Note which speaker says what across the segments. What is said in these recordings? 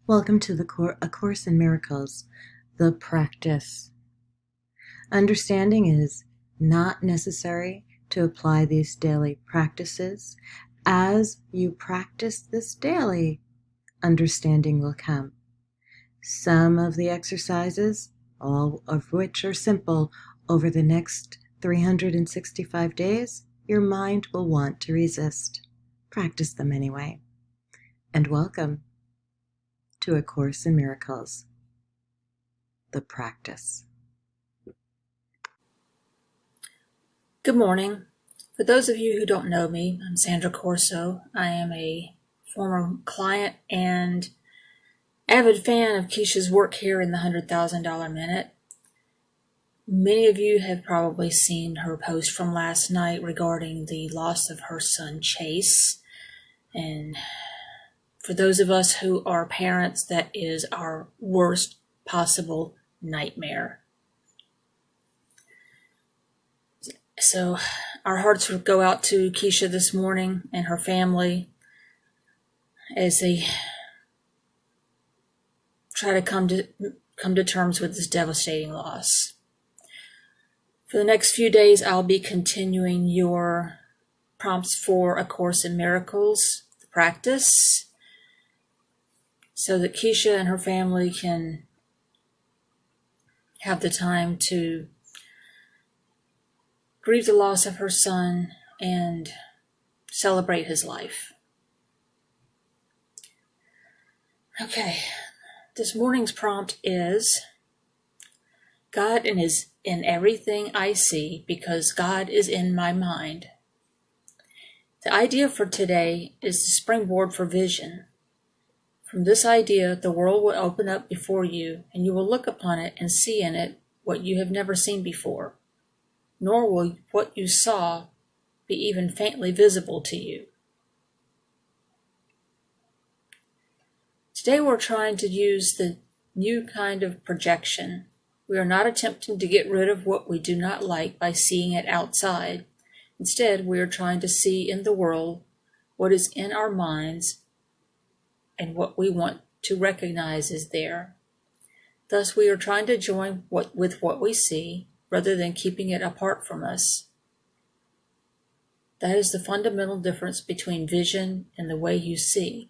Speaker 1: Welcome to A Course in Miracles, the practice. Understanding is not necessary to apply these daily practices. As you practice this daily, understanding will come. Some of the exercises, all of which are simple, over the next 365 days, your mind will want to resist. Practice them anyway. And welcome to A Course in Miracles, the practice.
Speaker 2: Good morning. For those of you who don't know me, I'm Sandra Corso. I am a former client and avid fan of Keisha's work here in the $100,000 Minute. Many of you have probably seen her post from last night regarding the loss of her son Chase. And for those of us who are parents, that is our worst possible nightmare. So our hearts would go out to Keisha this morning and her family as they try to come to terms with this devastating loss. For the next few days, I'll be continuing your prompts for A Course in Miracles, the practice, so that Keisha and her family can have the time to grieve the loss of her son and celebrate his life. Okay, this morning's prompt is, God is in everything I see because God is in my mind. The idea for today is the springboard for vision. From this idea, the world will open up before you, and you will look upon it and see in it what you have never seen before, nor will what you saw be even faintly visible to you. Today we're trying to use the new kind of projection. We are not attempting to get rid of what we do not like by seeing it outside. Instead, we are trying to see in the world what is in our minds and what we want to recognize is there. Thus, we are trying to join with what we see, rather than keeping it apart from us. That is the fundamental difference between vision and the way you see.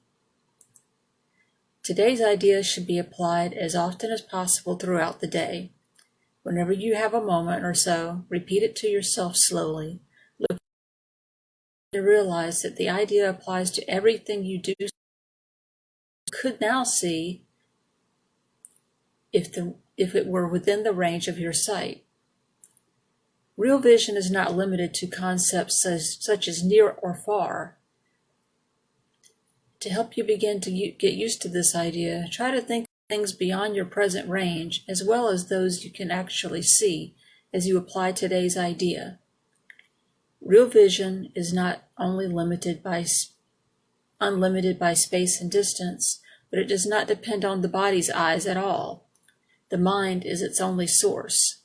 Speaker 2: Today's idea should be applied as often as possible throughout the day. Whenever you have a moment or so, repeat it to yourself slowly. Look to realize that the idea applies to everything you do. You could now see if it were within the range of your sight. Real vision is not limited to concepts such as near or far. To help you begin to get used to this idea, try to think of things beyond your present range, as well as those you can actually see as you apply today's idea. Real vision is not only unlimited by space and distance, but it does not depend on the body's eyes at all. The mind is its only source.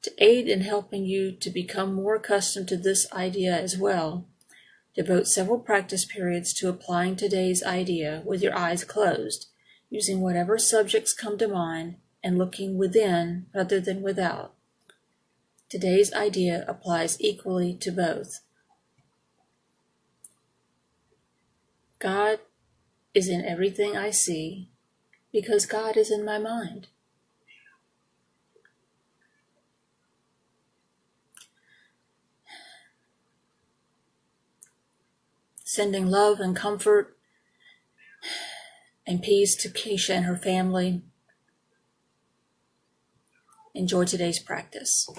Speaker 2: To aid in helping you to become more accustomed to this idea as well, devote several practice periods to applying today's idea with your eyes closed, using whatever subjects come to mind and looking within rather than without. Today's idea applies equally to both. God is in everything I see because God is in my mind. Sending love and comfort and peace to Keisha and her family. Enjoy today's practice.